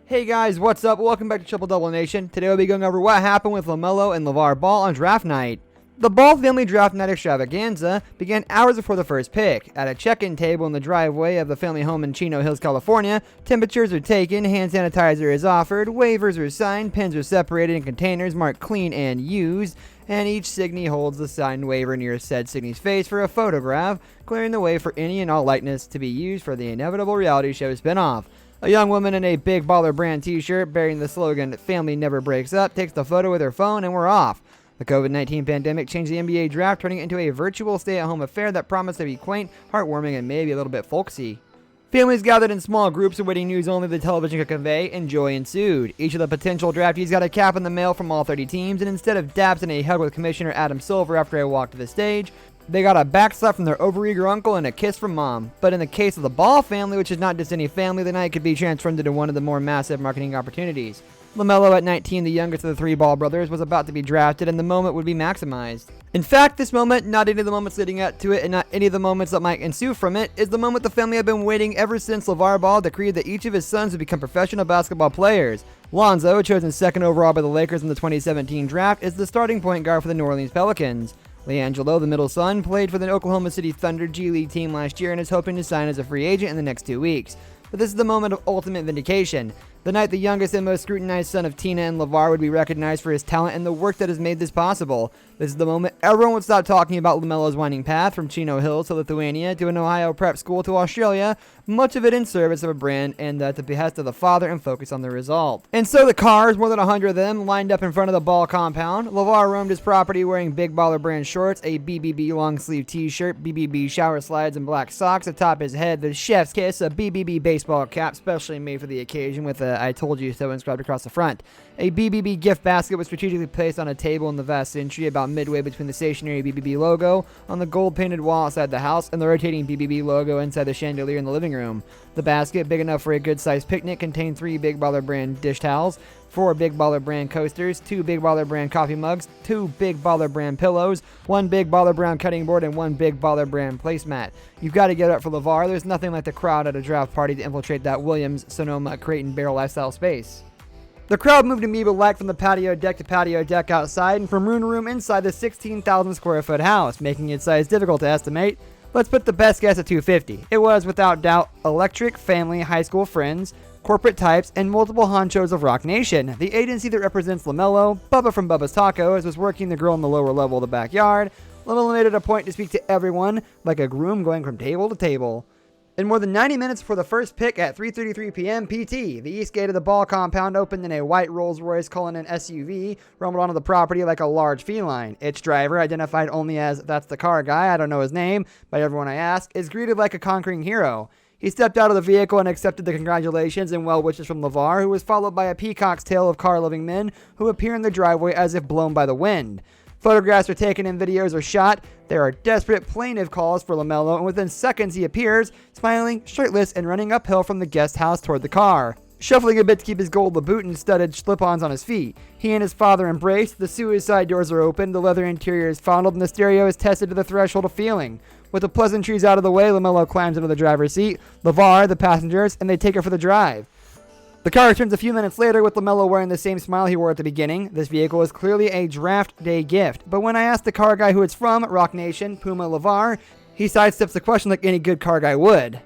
Hey guys, what's up? Welcome back to Triple Double Nation. Today we'll be going over what happened with LaMelo and Lavar Ball on draft night. The Ball family draft night extravaganza began hours before the first pick. At a check-in table in the driveway of the family home in Chino Hills, California, temperatures are taken, hand sanitizer is offered, waivers are signed, pens are separated in containers marked clean and used, and each signee holds the signed waiver near said signee's face for a photograph, clearing the way for any and all likeness to be used for the inevitable reality show spinoff. A young woman in a Big Baller brand t-shirt bearing the slogan, "Family Never Breaks Up," takes the photo with her phone and we're off. The COVID-19 pandemic changed the NBA draft, turning it into a virtual stay-at-home affair that promised to be quaint, heartwarming, and maybe a little bit folksy. Families gathered in small groups awaiting news only the television could convey, and joy ensued. Each of the potential draftees got a cap in the mail from all 30 teams, and instead of daps and a hug with Commissioner Adam Silver after I walked to the stage, they got a backslap from their overeager uncle and a kiss from mom. But in the case of the Ball family, which is not just any family, the night could be transformed into one of the more massive marketing opportunities. LaMelo, at 19, the youngest of the three Ball brothers, was about to be drafted, and the moment would be maximized. In fact, this moment, not any of the moments leading up to it, and not any of the moments that might ensue from it, is the moment the family had been waiting ever since Lavar Ball decreed that each of his sons would become professional basketball players. Lonzo, chosen second overall by the Lakers in the 2017 draft, is the starting point guard for the New Orleans Pelicans. LiAngelo, the middle son, played for the Oklahoma City Thunder G League team last year and is hoping to sign as a free agent in the next 2 weeks. But this is the moment of ultimate vindication. The night the youngest and most scrutinized son of Tina and Lavar would be recognized for his talent and the work that has made this possible. This is the moment everyone would stop talking about LaMelo's winding path from Chino Hills to Lithuania to an Ohio prep school to Australia, much of it in service of a brand and at the behest of the father, and focus on the result. And so the cars, more than 100 of them, lined up in front of the Ball compound. Lavar roamed his property wearing Big Baller brand shorts, a BBB long sleeve t-shirt, BBB shower slides, and black socks. Atop his head, the chef's kiss, a BBB baseball cap specially made for the occasion with a "I told you so" inscribed across the front. A BBB gift basket was strategically placed on a table in the vast entry about midway between the stationary BBB logo on the gold-painted wall outside the house and the rotating BBB logo inside the chandelier in the living room. The basket, big enough for a good-sized picnic, contained 3 Big Baller brand dish towels, 4 Big Baller brand coasters, 2 Big Baller brand coffee mugs, 2 Big Baller brand pillows, 1 Big Baller brand cutting board, and 1 Big Baller brand placemat. You've got to get up for Lavar. There's nothing like the crowd at a draft party to infiltrate that Williams, Sonoma, Crate and Barrel lifestyle space. The crowd moved amoeba-like from the patio deck to patio deck outside and from room to room inside the 16,000 square foot house, making its size difficult to estimate. Let's put the best guess at 250. It was, without doubt, electric family, high school friends, corporate types, and multiple honchos of Rock Nation. The agency that represents LaMelo, Bubba from Bubba's Tacos, was working the grill in the lower level of the backyard. LaMelo made it a point to speak to everyone, like a groom going from table to table. In more than 90 minutes before the first pick at 3:33 p.m. PT, the east gate of the Ball compound opened and a white Rolls-Royce Cullinan SUV rumbled onto the property like a large feline. Its driver, identified only as "that's the car guy, I don't know his name" by everyone I ask, is greeted like a conquering hero. He stepped out of the vehicle and accepted the congratulations and well wishes from Lavar, who was followed by a peacock's tail of car-loving men who appear in the driveway as if blown by the wind. Photographs are taken and videos are shot. There are desperate plaintive calls for LaMelo, and within seconds he appears, smiling, shirtless, and running uphill from the guest house toward the car. Shuffling a bit to keep his gold Louboutin studded slip-ons on his feet. He and his father embrace, the suicide doors are opened, the leather interior is fondled, and the stereo is tested to the threshold of feeling. With the pleasantries out of the way, LaMelo climbs into the driver's seat, Lavar, the passengers, and they take her for the drive. The car returns a few minutes later with LaMelo wearing the same smile he wore at the beginning. This vehicle is clearly a draft day gift. But when I asked the car guy who it's from, Rock Nation, Puma Lavar, he sidesteps the question like any good car guy would.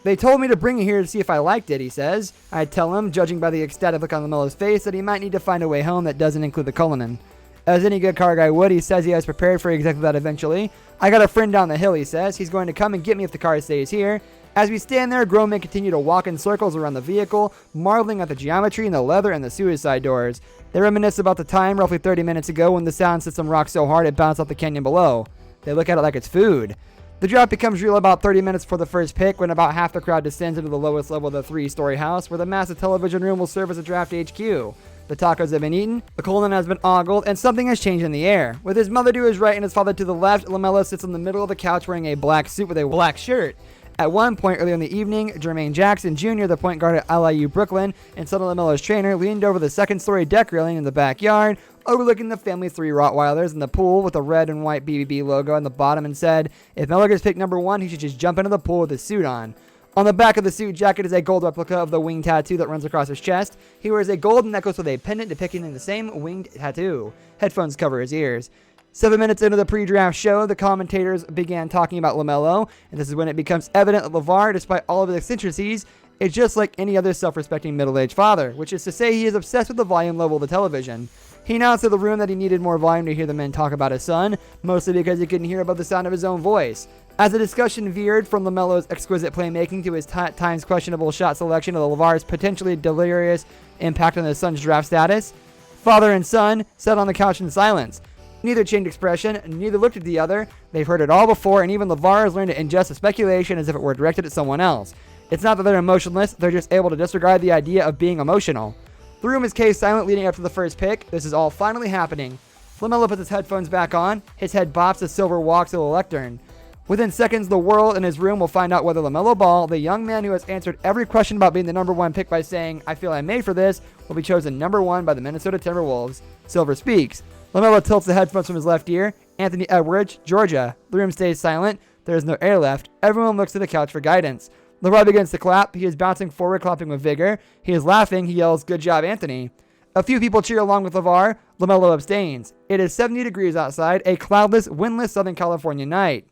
"They told me to bring it here to see if I liked it," he says. I tell him, judging by the ecstatic look on LaMelo's face, that he might need to find a way home that doesn't include the Cullinan. As any good car guy would, he says he has prepared for exactly that eventually. "I got a friend down the hill," he says. "He's going to come and get me if the car stays here." As we stand there, grown men continue to walk in circles around the vehicle, marveling at the geometry and the leather and the suicide doors. They reminisce about the time, roughly 30 minutes ago, when the sound system rocked so hard it bounced off the canyon below. They look at it like it's food. The draft becomes real about 30 minutes before the first pick, when about half the crowd descends into the lowest level of the 3-story house, where the massive television room will serve as a draft HQ. The tacos have been eaten, the Cullinan has been ogled, and something has changed in the air. With his mother to his right and his father to the left, LaMelo sits in the middle of the couch wearing a black suit with a black shirt. At one point earlier in the evening, Jermaine Jackson Jr., the point guard at LIU Brooklyn, and son of LaMelo's trainer, leaned over the second-story deck railing in the backyard, overlooking the family's 3 Rottweilers in the pool with the red and white BBB logo on the bottom, and said, if Melo gets picked number 1, he should just jump into the pool with his suit on. On the back of the suit jacket is a gold replica of the wing tattoo that runs across his chest. He wears a gold necklace with a pendant depicting the same winged tattoo. Headphones cover his ears. 7 minutes into the pre-draft show, the commentators began talking about LaMelo, and this is when it becomes evident that Lavar, despite all of his eccentricities, is just like any other self-respecting middle-aged father, which is to say he is obsessed with the volume level of the television. He announced to the room that he needed more volume to hear the men talk about his son, mostly because he couldn't hear above the sound of his own voice. As the discussion veered from LaMelo's exquisite playmaking to his times questionable shot selection of Lavar's potentially delirious impact on his son's draft status, father and son sat on the couch in silence. Neither changed expression, neither looked at the other. They've heard it all before, and even Lavar has learned to ingest the speculation as if it were directed at someone else. It's not that they're emotionless, they're just able to disregard the idea of being emotional. The room is case silent leading up to the first pick. This is all finally happening. LaMelo puts his headphones back on. His head bops as Silver walks to the lectern. Within seconds, the world in his room will find out whether LaMelo Ball, the young man who has answered every question about being the number one pick by saying, "I feel I'm made for this," will be chosen number one by the Minnesota Timberwolves. Silver speaks. LaMelo tilts the headphones from his left ear. Anthony Edwards, Georgia. The room stays silent. There is no air left. Everyone looks to the couch for guidance. LaVar begins to clap. He is bouncing forward, clapping with vigor. He is laughing. He yells, "Good job, Anthony." A few people cheer along with LaVar. LaMelo abstains. It is 70 degrees outside, a cloudless, windless Southern California night.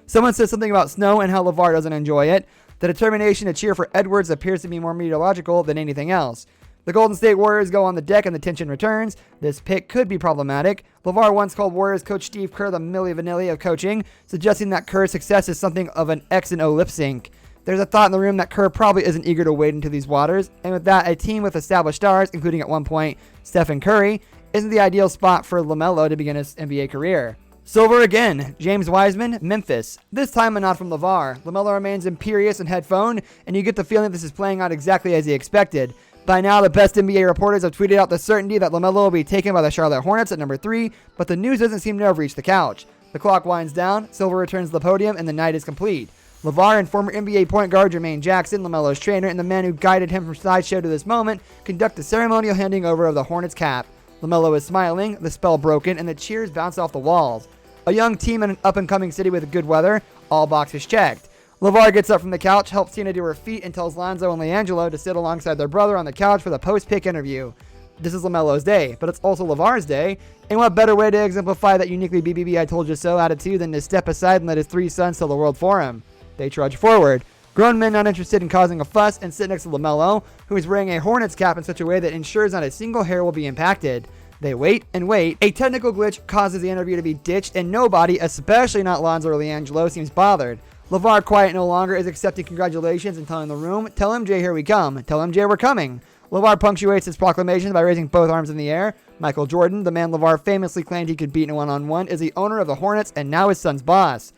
Someone says something about snow and how LaVar doesn't enjoy it. The determination to cheer for Edwards appears to be more meteorological than anything else. The Golden State Warriors go on the deck and the tension returns. This pick could be problematic. LaVar once called Warriors coach Steve Kerr the Milli Vanilli of coaching, suggesting that Kerr's success is something of an X and O lip sync. There's a thought in the room that Kerr probably isn't eager to wade into these waters, and with that, a team with established stars, including at one point Stephen Curry, isn't the ideal spot for LaMelo to begin his NBA career. Silver again. James Wiseman, Memphis. This time a nod from LaVar. LaMelo remains imperious and headphone, and you get the feeling this is playing out exactly as he expected. By now, the best NBA reporters have tweeted out the certainty that LaMelo will be taken by the Charlotte Hornets at number 3, but the news doesn't seem to have reached the couch. The clock winds down, Silver returns to the podium, and the night is complete. LaVar and former NBA point guard Jermaine Jackson, LaMelo's trainer and the man who guided him from sideshow to this moment, conduct the ceremonial handing over of the Hornets cap. LaMelo is smiling, the spell broken, and the cheers bounce off the walls. A young team in an up-and-coming city with good weather, all boxes checked. LaVar gets up from the couch, helps Tina to her feet, and tells Lonzo and LiAngelo to sit alongside their brother on the couch for the post-pick interview. This is LaMelo's day, but it's also LaVar's day, and what better way to exemplify that uniquely BBB I told you so attitude than to step aside and let his 3 sons tell the world for him. They trudge forward. Grown men not interested in causing a fuss and sit next to LaMelo, who is wearing a Hornets cap in such a way that ensures not a single hair will be impacted. They wait and wait. A technical glitch causes the interview to be ditched, and nobody, especially not Lonzo or LiAngelo, seems bothered. LaVar, quiet no longer, is accepting congratulations and telling the room, "Tell MJ here we come. Tell MJ we're coming." LaVar punctuates his proclamation by raising both arms in the air. Michael Jordan, the man LaVar famously claimed he could beat in a one-on-one, is the owner of the Hornets and now his son's boss.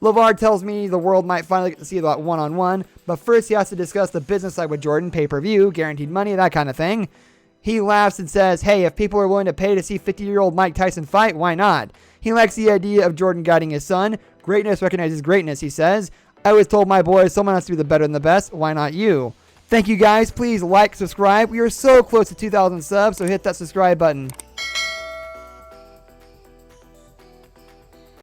LaVar tells me the world might finally get to see that one-on-one, but first he has to discuss the business side with Jordan, pay-per-view, guaranteed money, that kind of thing. He laughs and says, "Hey, if people are willing to pay to see 50-year-old Mike Tyson fight, why not?" He likes the idea of Jordan guiding his son. Greatness recognizes greatness, he says. "I always told my boys someone has to be the better than the best. Why not you?" Thank you guys. Please like, subscribe. We are so close to 2,000 subs, so hit that subscribe button.